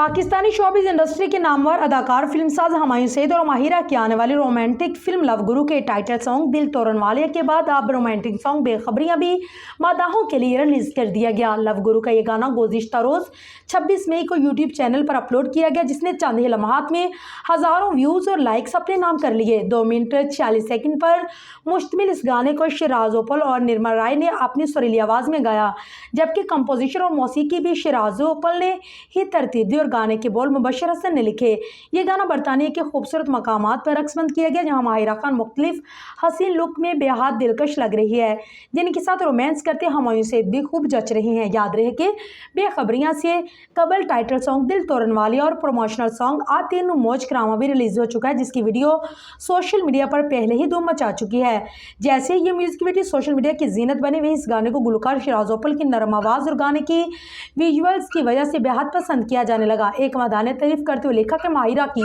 Pakistani showbiz industry के नामवर अदाकार फिल्मसाज हुमायूं सईद और माहिरा की आने वाली रोमांटिक फिल्म लव गुरु के टाइटल सॉन्ग दिल तोड़ने वाले के बाद अब रोमांटिक सॉन्ग बेखबरियां भी मादाहों के लिए रिलीज कर दिया गया। लव गुरु का ये गाना गुज़िश्ता रोज़ 26 मई को यूट्यूब चैनल पर अपलोड किया गया, जिसने चंद ही लम्हात में हज़ारों व्यूज़ और लाइक्स अपने नाम कर लिए। 2 मिनट 46 सेकंड पर मुश्तमिल इस गाने को शिराज ओपल और निर्मल राय ने अपनी सुरीली आवाज़ में गाया, जबकि कंपोजिशन और मौसीकी भी शिराज ओपल ने ही तरतीब दी और गाने के बोल मुबशर हसन ने लिखे। ये गाना बरतानिया के खूबसूरत मकामात पर रक्सबंद किया गया, जहां माहिरा खान मुख्तलिफ हसीन लुक में बेहद दिलकश लग रही है, जिनके साथ रोमांस करते हुमायूं सईद भी खूब जच रहे हैं। याद रहे कि बेखबरियां से कबल टाइटल सॉन्ग दिल तोड़ने वाली और प्रमोशनल सॉन्ग आते नु मौज करामा भी रिलीज हो चुका है, जिसकी वीडियो सोशल मीडिया पर पहले ही धूम मचा चुकी है। जैसे ये म्यूजिक वीडियो सोशल मीडिया की जीनत बने हुए इस गाने को गुलकार शिराज ओपल की नरम आवाज़ और गाने की विजुअल्स की वजह से बेहद पसंद किया जाने लगा। एक मदाह ने तारीफ करते हुए लिखा कि माहिरा की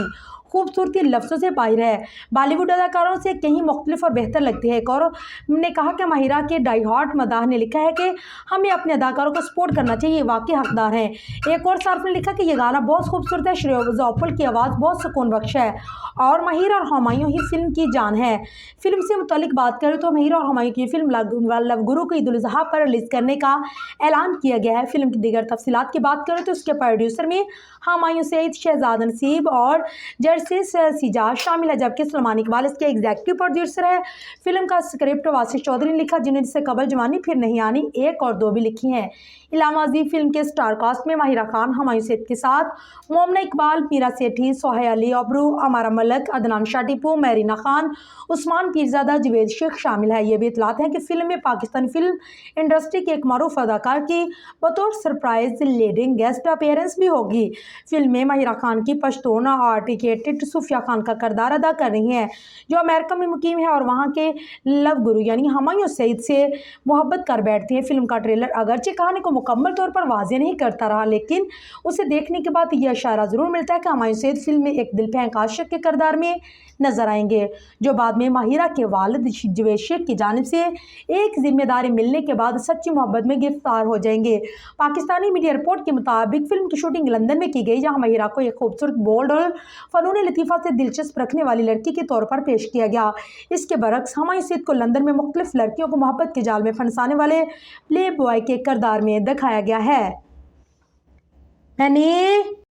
खूबसूरती लफ्ज़ों से बाहर है, बॉलीवुड अदाकारों से कहीं मुख्तलिफ और बेहतर लगती है। एक और ने कहा कि माहिरा के डाई हार्ट मदाह ने लिखा है कि हमें अपने अदाकारों को सपोर्ट करना चाहिए, वाकई हकदार हैं। एक और सार्फ ने लिखा कि यह गाना बहुत खूबसूरत है, शिराज ओपल की आवाज़ बहुत सुकून बख्श है और माहिरा और हुमायूं ही फिल्म की जान है। फिल्म से मुतालिक बात करें तो माहिरा और हुमायूं की फिल्म लव गुरु को ईद उल अज़हा पर रिलीज़ करने का ऐलान किया गया है। फिल्म की दीगर तफसीलात की बात करें तो उसके प्रोड्यूसर में हुमायूं सईद, शहजाद नसीब और जर्सिस सिजाज शामिल है, जबकि सलमान इकबाल इसके एग्जीक्यूटिव प्रोड्यूसर है। फिल्म का स्क्रिप्ट वासिफ चौधरी ने लिखा, जिन्होंने इससे कबल जवानी फिर नहीं आनी 1 और 2 भी लिखी हैं। इलामा अजीब फिल्म के स्टार कास्ट में माहिरा खान, हुमायूं सईद के साथ मोमना इकबाल, मीरा सेठी, सोहेल अली अबरू, अमारा मलक, अदनान शाटीपू, मैरीना खान, उस्मान पीरजादा, जवेद शेख शामिल है। ये भी इतलात है कि फिल्म में पाकिस्तानी फिल्म इंडस्ट्री के एक मारूफ अदाकार की बतौर सरप्राइज लीडिंग गेस्ट अपीयरेंस भी होगी। फिल्म में माहिरा खान की पश्तून आर्टिकेटेड सूफिया खान का किरदार अदा कर रही हैं, जो अमेरिका में मुकीम है और वहाँ के लव गुरु यानी हुमायूं सईद से मोहब्बत कर बैठती हैं। फिल्म का ट्रेलर अगरचे कहानी को मुकम्मल तौर पर वाज़ेह नहीं करता रहा, लेकिन उसे देखने के बाद यह इशारा ज़रूर मिलता है कि हुमायूं सईद फिल्म में एक दिल फेंक आशिक के किरदार में नजर आएंगे, जो बाद में माहिरा के वालिद जवेद शेख की जानिब से एक जिम्मेदारी मिलने के बाद सच्ची मोहब्बत में गिरफ्तार हो जाएंगे। पाकिस्तानी मीडिया रिपोर्ट के मुताबिक फिल्म की शूटिंग लंदन में की गई, जहां माहिरा को एक खूबसूरत, बोल्ड और फनून लतीफ़ा से दिलचस्प रखने वाली लड़की के तौर पर पेश किया गया। इसके बरक्स हुमायूं सईद को लंदन में मुख्तलिफ लड़कियों को मोहब्बत के जाल में फंसाने वाले प्ले बॉय के किरदार में दिखाया गया है।